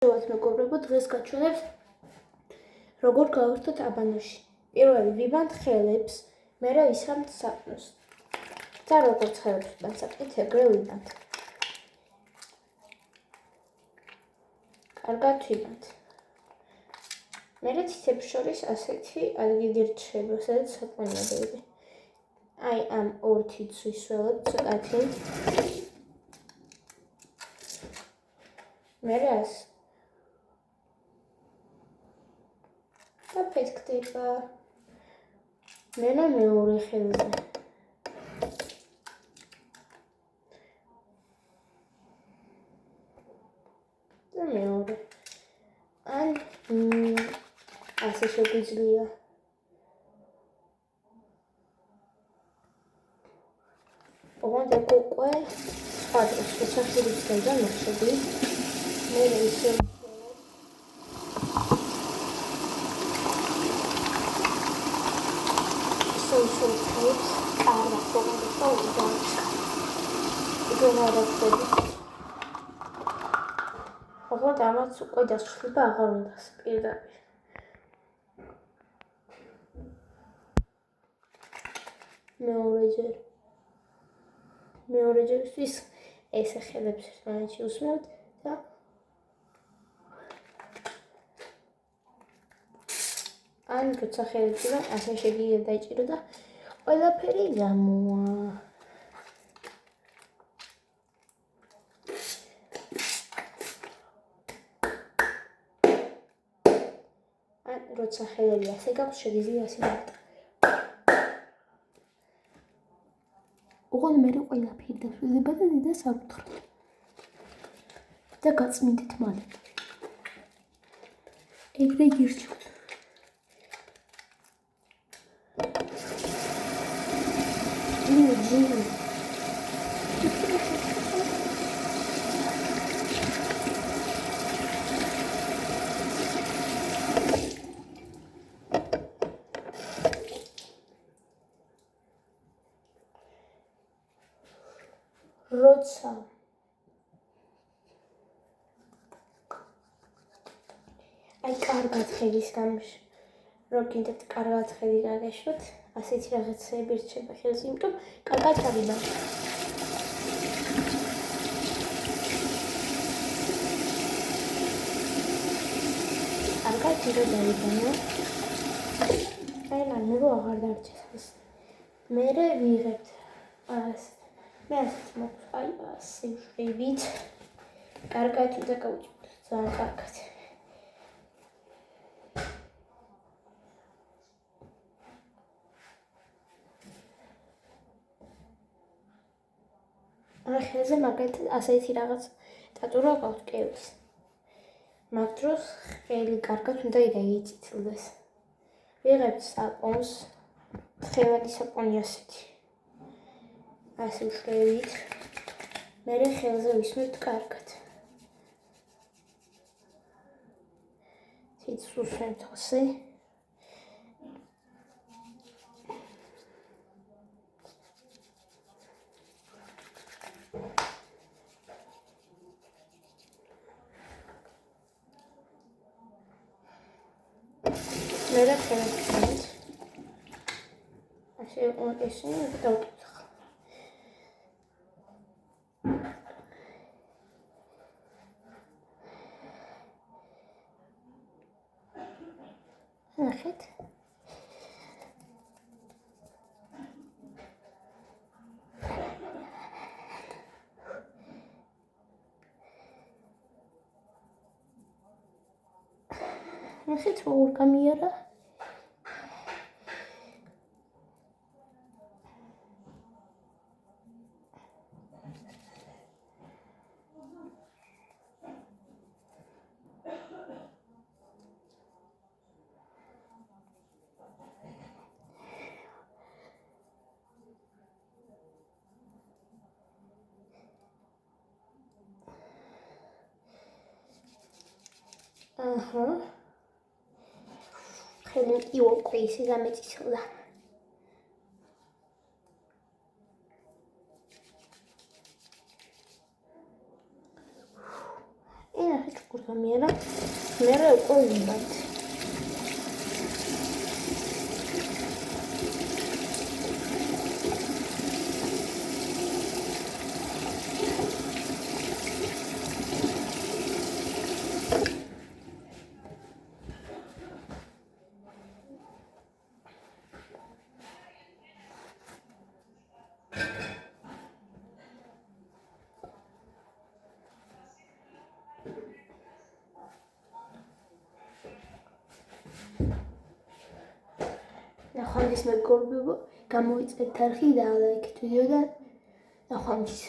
მეგობრებო, დღეს გაჩვენებს როგორ გავერთოთ აბანოში. პირველი ვიბანთ ხელებს, მერე ვისხამთ საპნოს. და როგორც ხელებს ვიბანთ საპნით, ეგრე ვიბანთ. კარგად ვიბანთ. მერე თითებს შორის ასეთი ადგილი რჩება, სადაც საპონია დევი. აი ამ ორ თითს ვისველებ წკათი. მერე ასე. და ფეთქდება. მერე მეორე ხელზე. და მეორე. ან ასე შეგვიძლია. ოღონდ ეგ უკვე სხვა დროს შესახებისგან გამოხდები. მერე ისევ სოუს კარგად მოგდაუდა. ოღონდ ამაც უკვე დასრულება აღარ უნდა პირდაპირ. მეორეჯერისთვის ესე ხელებს ერთმანეთში უსმევთ და ან როცა ხელებს იბან, ასე შეგიძლიათ დაიჭირო და ყველაფერი გამოვა. ან როცა ხელები ასე გაქვს, შეგიძლიათ ასე დავტო. ოღონდ მერე ყველაფერი დასრულდება და დედას არ უთხრათ. და გაწმინდეთ მალე. ეგრე გირჩევთ. ჯი. როცა აი კარგად ხელის რო გინდათ კარგად ხელი გაგეშვათ, ასეთი რაღაცები რჩება ხელს, იმიტომ კარგად გავიბანთ. კარგად ჯირო დავიბანო. აი რამე რო აღარ დარჩეს. მერე ვიღებთ ასე. მე ასეთ მაქვს, აი ასე ვშევით. კარგად უნდა გავუჭიროთ, ძალიან კარგად. აი ხელზე მაგალითად ასეთი რაღაც დაწურვა გაქვს კევის. მაგ დროს ხელი კარგად უნდა გაიწითლდეს. ვიღებთ საპონს, თხევადი საპონი ასეთი. ასე ვშევით. მერე ხელზე ვისმევთ კარგად. თითს უსმევთ ასე. მერე ხელებს ვისმევთ. ასე ესენი დავკითხე. ნახეთ. ნახეთ როგორ გამიარა. აჰა. ხელი იუკვე ისე დამეწისულა. ვიღამიანა, მერე უკვე ვიმართ. ნახვამდის მეგობრებო, გამოიწყეთ არხი და ლაიქით ვიდეო და ნახვამდის.